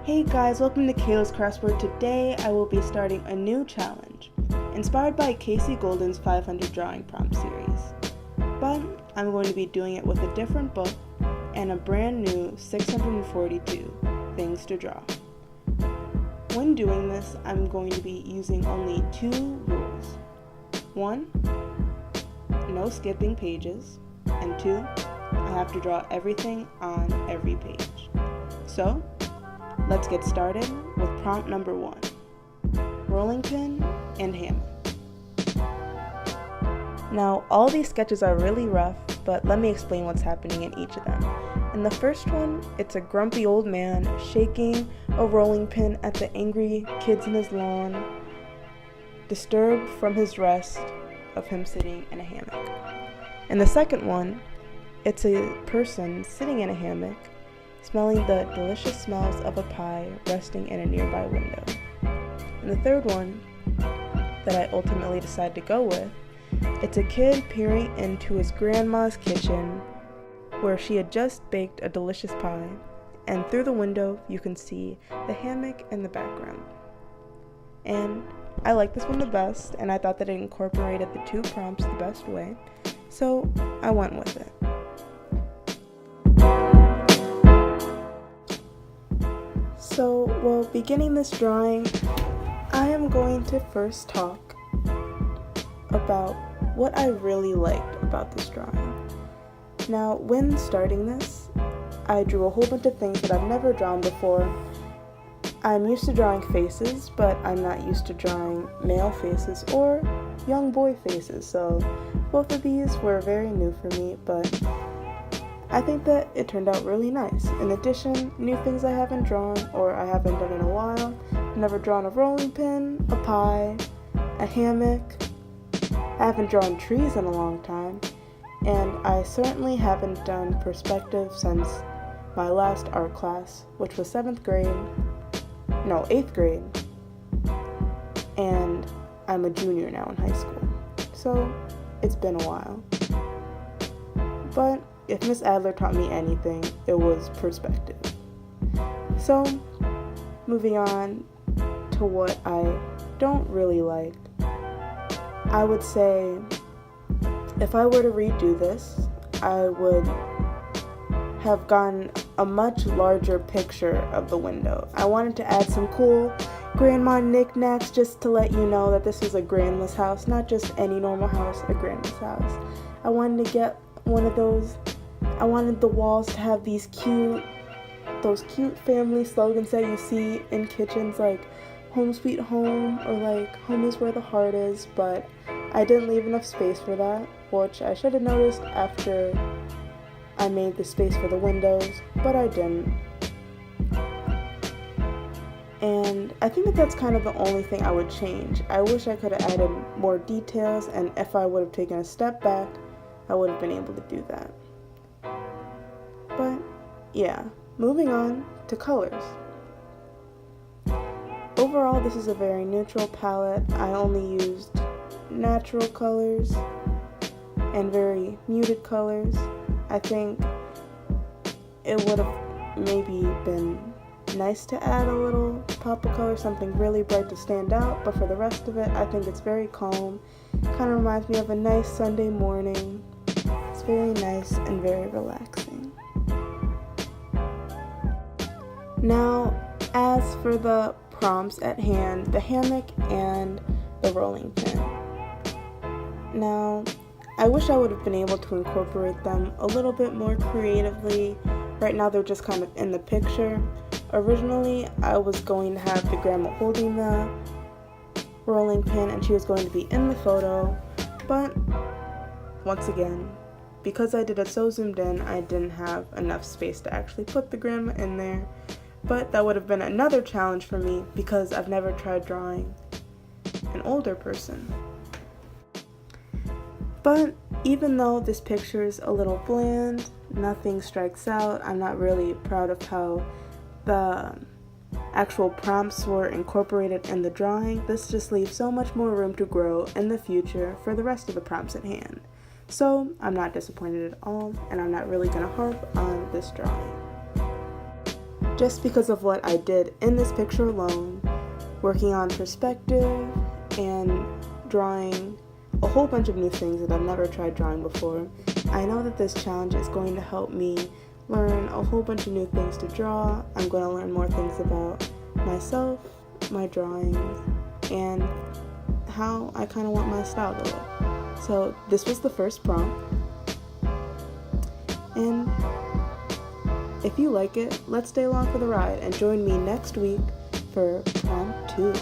Hey guys, welcome to Kailas-krafts, where today I will be starting a new challenge, inspired by Kase's 500 drawing prompt series. But I'm going to be doing it with a different book and a brand new 642 things to draw. When doing this, I'm going to be using only 2 rules. 1, no skipping pages, and 2, I have to draw everything on every page. So, let's get started with prompt number 1, rolling pin and hammer. Now, all these sketches are really rough, but let me explain what's happening in each of them. In the first one, it's a grumpy old man shaking a rolling pin at the angry kids in his lawn, disturbed from his rest of him sitting in a hammock. In the second one, it's a person sitting in a hammock, smelling the delicious smells of a pie resting in a nearby window. And the third one, that I ultimately decided to go with, it's a kid peering into his grandma's kitchen where she had just baked a delicious pie, and through the window you can see the hammock in the background. And I like this one the best, and I thought that it incorporated the 2 prompts the best way, so I went with it. So, beginning this drawing, I am going to first talk about what I really liked about this drawing. Now, when starting this, I drew a whole bunch of things that I've never drawn before. I'm used to drawing faces, but I'm not used to drawing male faces or young boy faces, so both of these were very new for me, but I think that it turned out really nice. In addition, new things I haven't drawn or I haven't done in a while. I've never drawn a rolling pin, a pie, a hammock. I haven't drawn trees in a long time, and I certainly haven't done perspective since my last art class, which was 8th grade, and I'm a junior now in high school, so it's been a while. But if Miss Adler taught me anything, it was perspective. So, moving on to what I don't really like, I would say if I were to redo this, I would have gotten a much larger picture of the window. I wanted to add some cool grandma knickknacks just to let you know that this is a grandma's house, not just any normal house, a grandma's house. I wanted to get one of those. I wanted the walls to have those cute family slogans that you see in kitchens, like home sweet home or like home is where the heart is, but I didn't leave enough space for that, which I should have noticed after I made the space for the windows, but I didn't. And I think that that's kind of the only thing I would change. I wish I could have added more details, and if I would have taken a step back, I would have been able to do that. But yeah, moving on to colors. Overall, this is a very neutral palette. I only used natural colors and very muted colors. I think it would have maybe been nice to add a little pop of color, something really bright to stand out, but for the rest of it, I think it's very calm. Kind of reminds me of a nice Sunday morning. It's very nice and very relaxing. Now, as for the prompts at hand, the hammock and the rolling pin. Now, I wish I would have been able to incorporate them a little bit more creatively. Right now they're just kind of in the picture. Originally, I was going to have the grandma holding the rolling pin and she was going to be in the photo, but once again, because I did it so zoomed in, I didn't have enough space to actually put the grandma in there. But that would have been another challenge for me because I've never tried drawing an older person. But even though this picture is a little bland, nothing strikes out, I'm not really proud of how the actual prompts were incorporated in the drawing. This just leaves so much more room to grow in the future for the rest of the prompts at hand. So I'm not disappointed at all, and I'm not really going to harp on this drawing. just because of what I did in this picture alone, working on perspective and drawing a whole bunch of new things that I've never tried drawing before. I know that this challenge is going to help me learn a whole bunch of new things to draw. I'm going to learn more things about myself, my drawings, and how I kind of want my style to look. So this was the first prompt, and if you like it, let's stay along for the ride and join me next week for prompt 2.